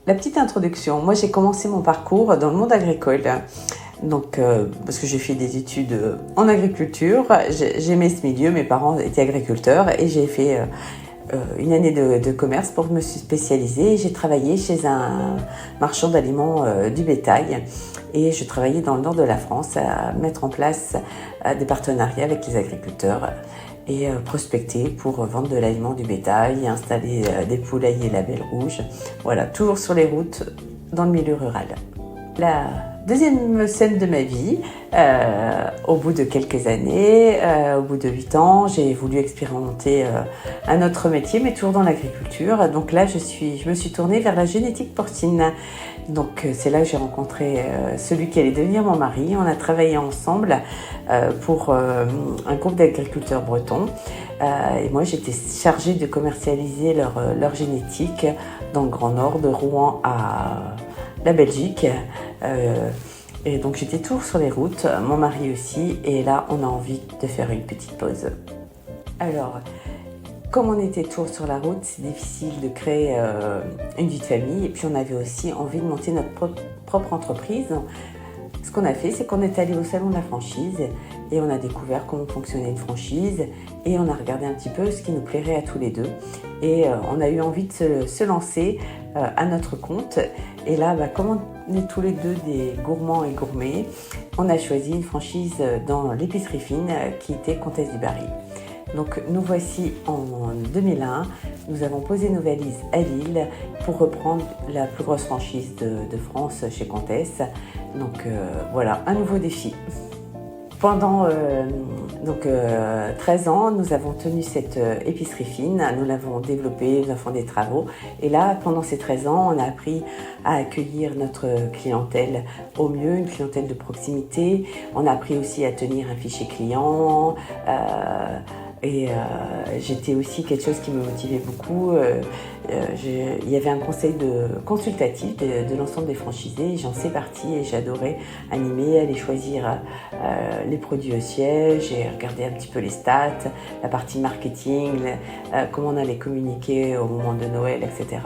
La petite introduction, moi j'ai commencé mon parcours dans le monde agricole, donc parce que j'ai fait des études en agriculture, j'aimais ce milieu, mes parents étaient agriculteurs et j'ai fait une année de commerce pour me spécialiser. J'ai travaillé chez un marchand d'aliments du bétail et je travaillais dans le nord de la France à mettre en place des partenariats avec les agriculteurs et prospecter pour vendre de l'aliment du bétail, installer des poulaillers label rouge. Voilà, toujours sur les routes dans le milieu rural. La deuxième scène de ma vie, au bout de quelques années, au bout de 8 ans, j'ai voulu expérimenter un autre métier, mais toujours dans l'agriculture. Donc là, je me suis tournée vers la génétique porcine. Donc c'est là que j'ai rencontré celui qui allait devenir mon mari. On a travaillé ensemble pour un groupe d'agriculteurs bretons. Et moi, j'étais chargée de commercialiser leur génétique dans le Grand Nord, de Rouen à la Belgique. Et donc j'étais toujours sur les routes, mon mari aussi, et là on a envie de faire une petite pause. Alors, comme on était toujours sur la route, c'est difficile de créer une vie de famille, et puis on avait aussi envie de monter notre propre entreprise. Ce qu'on a fait, c'est qu'on est allé au salon de la franchise et on a découvert comment fonctionnait une franchise et on a regardé un petit peu ce qui nous plairait à tous les deux. Et on a eu envie de se lancer à notre compte. Et là, comme on est tous les deux des gourmands et gourmets, on a choisi une franchise dans l'épicerie fine qui était Comtesse du Barry. Donc nous voici en 2001, nous avons posé nos valises à Lille pour reprendre la plus grosse franchise de France chez Comtesse. Donc voilà, un nouveau défi. Pendant 13 ans, nous avons tenu cette épicerie fine, nous l'avons développée, nous avons fait des travaux. Et là, pendant ces 13 ans, on a appris à accueillir notre clientèle au mieux, une clientèle de proximité. On a appris aussi à tenir un fichier client. J'étais aussi quelque chose qui me motivait beaucoup. Il y avait un conseil consultatif de l'ensemble des franchisés. J'en sais partie et j'adorais animer, aller choisir les produits au siège et regarder un petit peu les stats, la partie marketing, comment on allait communiquer au moment de Noël, etc.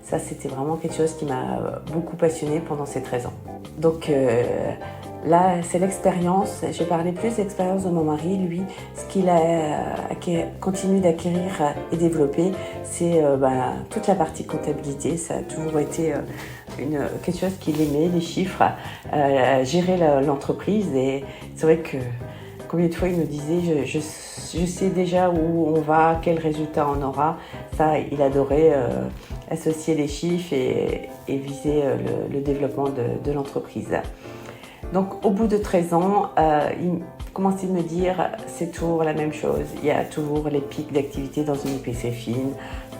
Ça, c'était vraiment quelque chose qui m'a beaucoup passionnée pendant ces 13 ans. Donc là, c'est l'expérience. Je parlais plus de l'expérience de mon mari. Lui, ce qu'il a continué d'acquérir et développer, c'est toute la partie comptabilité. Ça a toujours été quelque chose qu'il aimait, les chiffres, gérer l'entreprise. Et c'est vrai que combien de fois il nous disait je sais déjà où on va, quel résultat on aura. Ça, il adorait associer les chiffres et viser le développement de l'entreprise. Donc au bout de 13 ans, il commençait à me dire c'est toujours la même chose. Il y a toujours les pics d'activité dans une épicerie fine,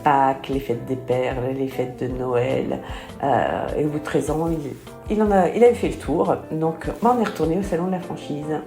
Pâques, les fêtes des perles, les fêtes de Noël. Et au bout de 13 ans, il avait fait le tour. Donc on est retourné au salon de la franchise.